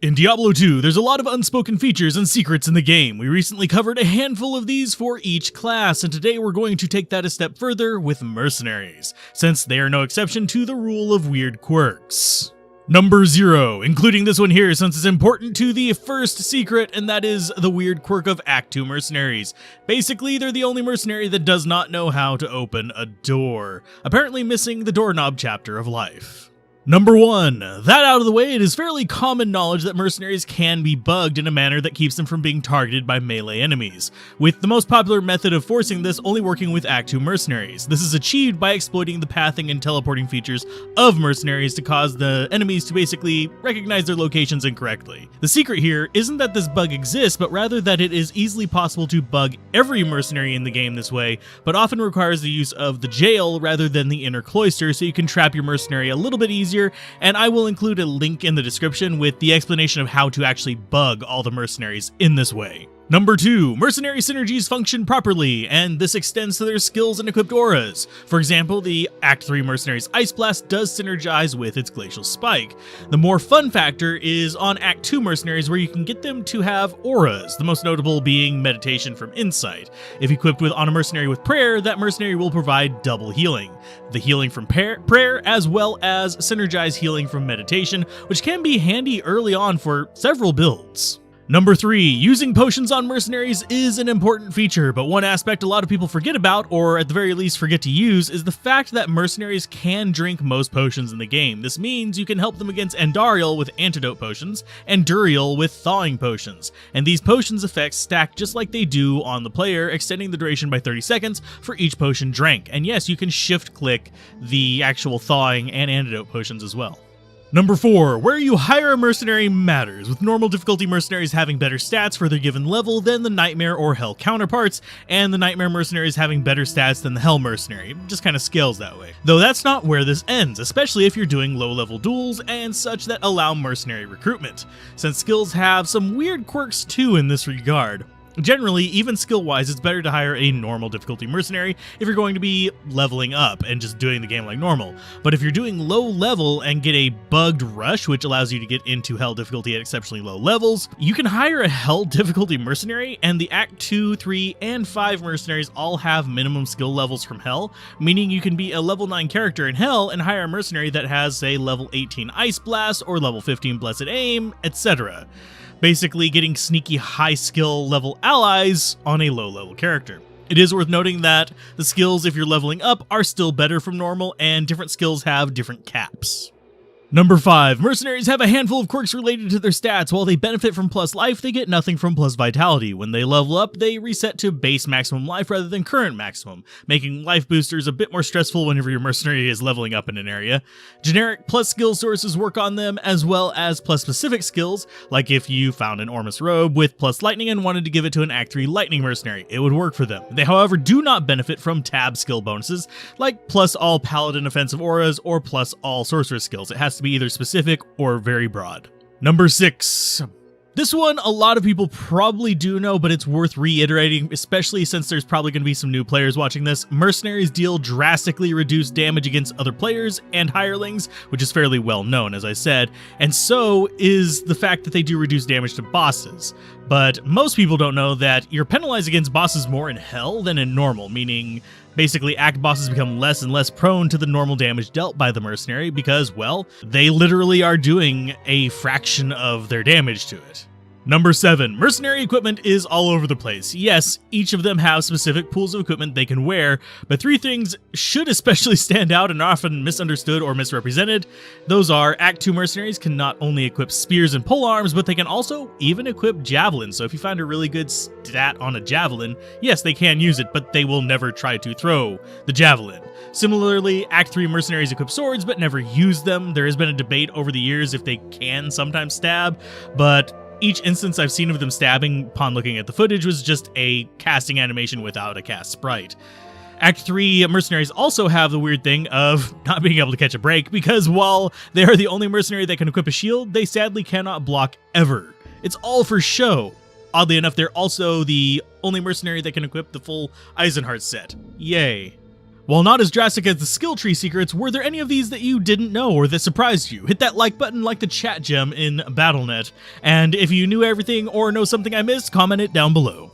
In Diablo 2, there's a lot of unspoken features and secrets in the game. We recently covered a handful of these for each class, and today we're going to take that a step further with mercenaries, since they are no exception to the rule of weird quirks. Number 0, including this one here since it's important to the first secret, and that is the weird quirk of Act 2 mercenaries. Basically, they're the only mercenary that does not know how to open a door, apparently missing the doorknob chapter of life. Number 1, that out of the way, it is fairly common knowledge that mercenaries can be bugged in a manner that keeps them from being targeted by melee enemies, with the most popular method of forcing this only working with Act 2 mercenaries. This is achieved by exploiting the pathing and teleporting features of mercenaries to cause the enemies to basically recognize their locations incorrectly. The secret here isn't that this bug exists, but rather that it is easily possible to bug every mercenary in the game this way, but often requires the use of the jail rather than the inner cloister, so you can trap your mercenary a little bit easier. And I will include a link in the description with the explanation of how to actually bug all the mercenaries in this way. Number 2, mercenary synergies function properly, and this extends to their skills and equipped auras. For example, the Act 3 mercenary's Ice Blast does synergize with its Glacial Spike. The more fun factor is on Act 2 mercenaries, where you can get them to have auras, the most notable being Meditation from Insight. If equipped on a mercenary with Prayer, that mercenary will provide double healing. The healing from prayer as well as synergized healing from meditation, which can be handy early on for several builds. Number 3, using potions on mercenaries is an important feature, but one aspect a lot of people forget about, or at the very least forget to use, is the fact that mercenaries can drink most potions in the game. This means you can help them against Andariel with antidote potions, and Duriel with thawing potions, and these potions' effects stack just like they do on the player, extending the duration by 30 seconds for each potion drank. And yes, you can shift-click the actual thawing and antidote potions as well. Number 4, where you hire a mercenary matters, with normal difficulty mercenaries having better stats for their given level than the Nightmare or Hell counterparts, and the Nightmare mercenaries having better stats than the Hell mercenary. It just kind of scales that way. Though that's not where this ends, especially if you're doing low-level duels and such that allow mercenary recruitment, since skills have some weird quirks too in this regard. Generally, even skill-wise, it's better to hire a normal difficulty mercenary if you're going to be leveling up and just doing the game like normal. But if you're doing low level and get a bugged rush, which allows you to get into Hell difficulty at exceptionally low levels, you can hire a Hell difficulty mercenary, and the Act 2, 3, and 5 mercenaries all have minimum skill levels from Hell, meaning you can be a level 9 character in Hell and hire a mercenary that has, say, level 18 Ice Blast or level 15 Blessed Aim, etc. Basically getting sneaky high skill level allies on a low level character. It is worth noting that the skills, if you're leveling up, are still better from normal, and different skills have different caps. Number 5, mercenaries have a handful of quirks related to their stats. While they benefit from plus life, they get nothing from plus vitality. When they level up, they reset to base maximum life rather than current maximum, making life boosters a bit more stressful whenever your mercenary is leveling up in an area. Generic plus skill sources work on them, as well as plus specific skills, like if you found an Ormus robe with plus lightning and wanted to give it to an Act 3 lightning mercenary, it would work for them. They, however, do not benefit from tab skill bonuses, like plus all paladin offensive auras or plus all sorceress skills. It has to be either specific or very broad. Number 6. This one a lot of people probably do know, but it's worth reiterating, especially since there's probably going to be some new players watching this. Mercenaries deal drastically reduced damage against other players and hirelings, which is fairly well known, as I said, and so is the fact that they do reduce damage to bosses. But most people don't know that you're penalized against bosses more in Hell than in normal, meaning basically Act bosses become less and less prone to the normal damage dealt by the mercenary because, well, they literally are doing a fraction of their damage to it. Number 7, mercenary equipment is all over the place. Yes, each of them have specific pools of equipment they can wear, but 3 things should especially stand out and are often misunderstood or misrepresented. Those are, Act 2 mercenaries can not only equip spears and polearms, but they can also even equip javelins. So if you find a really good stat on a javelin, yes, they can use it, but they will never try to throw the javelin. Similarly, Act 3 mercenaries equip swords, but never use them. There has been a debate over the years if they can sometimes stab, but each instance I've seen of them stabbing upon looking at the footage was just a casting animation without a cast sprite. Act 3 mercenaries also have the weird thing of not being able to catch a break, because while they are the only mercenary that can equip a shield, they sadly cannot block ever. It's all for show. Oddly enough, they're also the only mercenary that can equip the full Eisenhart set. Yay. While not as drastic as the skill tree secrets, were there any of these that you didn't know or that surprised you? Hit that like button like the chat gem in BattleNet. And if you knew everything or know something I missed, comment it down below.